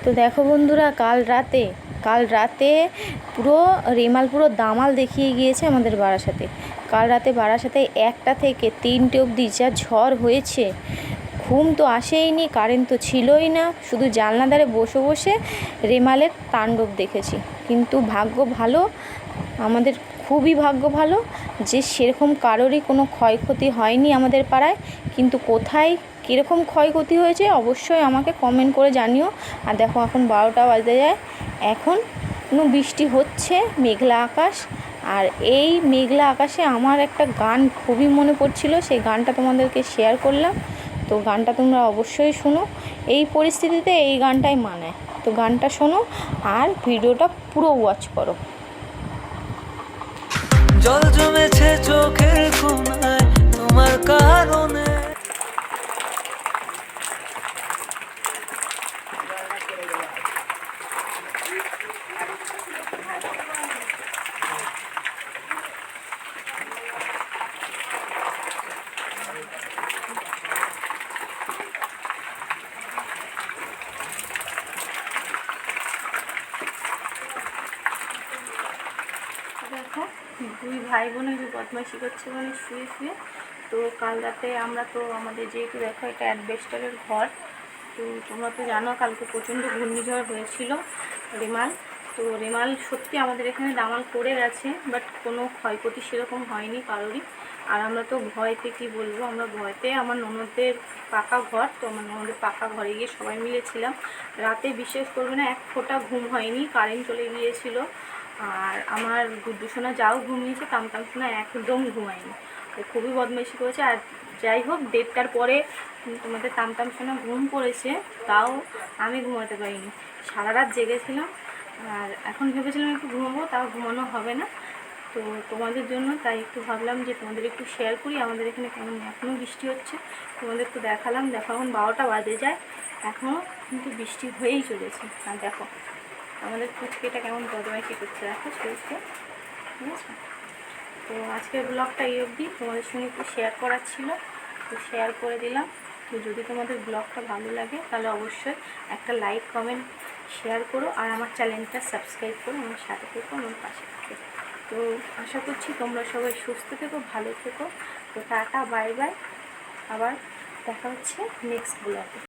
তো দেখো বন্ধুরা, কাল রাতে পুরো রেমাল পুরো দামাল দেখিয়ে গিয়েছে আমাদের বারাসাতে। কাল রাতে বারাসাতে 1টা থেকে 3টে অবধি যা ঝড় হয়েছে, ঘুম তো আসেইনি, কারেন্ট তো ছিলই না, শুধু জানলা ধারে বসে বসে রেমালের তাণ্ডব দেখেছি। কিন্তু ভাগ্য ভালো, আমাদের খুবই ভাগ্য ভালো যে সেরকম কারোরই কোনো ক্ষয়ক্ষতি হয়নি আমাদের পাড়ায়। কিন্তু কোথায় কীরকম ক্ষয়ক্ষতি হয়েছে অবশ্যই আমাকে কমেন্ট করে জানিও। আর দেখো এখন 12টা বাজতে যায়, এখন বৃষ্টি হচ্ছে, মেঘলা আকাশ। আর এই মেঘলা আকাশে আমার একটা গান খুবই মনে পড়ছিল, সেই গানটা তোমাদেরকে শেয়ার করলাম। তো গানটা তোমরা অবশ্যই শোনো, এই পরিস্থিতিতে এই গানটাই মানায়। তো গানটা শোনো আর ভিডিওটা পুরো ওয়াচ করো। জল জমেছে চোখের কোণায় তোমার কারণে। দেখো দুই ভাই বোনে যে বদমাইশি করছে মানে শুয়ে শুয়ে। তো কাল রাতে আমরা তো আমাদের যেহেতু দেখো এটা অ্যাডবেস্টারের ঘর, তো তোমরা তো জানো কালকে প্রচণ্ড ঘূর্ণিঝড় হয়েছিল রেমাল। তো রেমাল সত্যি আমাদের এখানে দামাল করে গেছে, বাট কোনো ক্ষয়ক্ষতি সেরকম হয়নি কারোরই। আর আমরা তো ভয়তে কি বলবো, আমরা ভয়তে আমার ননদের পাকা ঘর, তো আমার ননদের পাকা ঘরে গিয়ে সবাই মিলেছিলাম। রাতে বিশেষ করবে না, এক ফোঁটা ঘুম হয়নি, কারেন্ট চলে গিয়েছিল। আর আমার গুড্ডুসোনা যাও ঘুমিয়েছে, তামতামসোনা একদম ঘুমায়নি, ও খুবই বদমাইশি করেছে। আর যাই হোক 1:30টার পরে তোমাদের তামতামসোনা ঘুম পড়েছে, তাও আমি ঘুমাতে পারিনি, সারা রাত জেগেছিলাম। আর এখন ভেবেছিলাম একটু ঘুমাবো, তাও ঘুমানো হবে না। তো তোমাদের জন্য তাই একটু ভাবলাম যে তোমাদের একটু শেয়ার করি আমাদের এখানে কেমন এখনও বৃষ্টি হচ্ছে। তোমাদের তো দেখালাম, দেখো এখন 12টা বাজে যায়, এখনও কিন্তু বৃষ্টি হয়েই চলেছে। আর দেখো আমাদের পুচকেটা কেমন বদমাইশি করছে, দেখো শুয়েছে, ঠিক আছে। তো আজকের ব্লগটা এই অবধি, তোমাদের সঙ্গে একটু শেয়ার করার ছিল, তো শেয়ার করে দিলাম। তো যদি তোমাদের ব্লগটা ভালো লাগে তাহলে অবশ্যই একটা লাইক, কমেন্ট, শেয়ার করো। আর আমার চ্যানেলটা সাবস্ক্রাইব করো, আমার সাথে থেকো, আমার পাশে থেকো। তো আশা করছি তোমরা সবাই সুস্থ থেকো, ভালো থেকো। তো টাটা, বাই বাই, আবার দেখা হচ্ছে নেক্সট ব্লগে।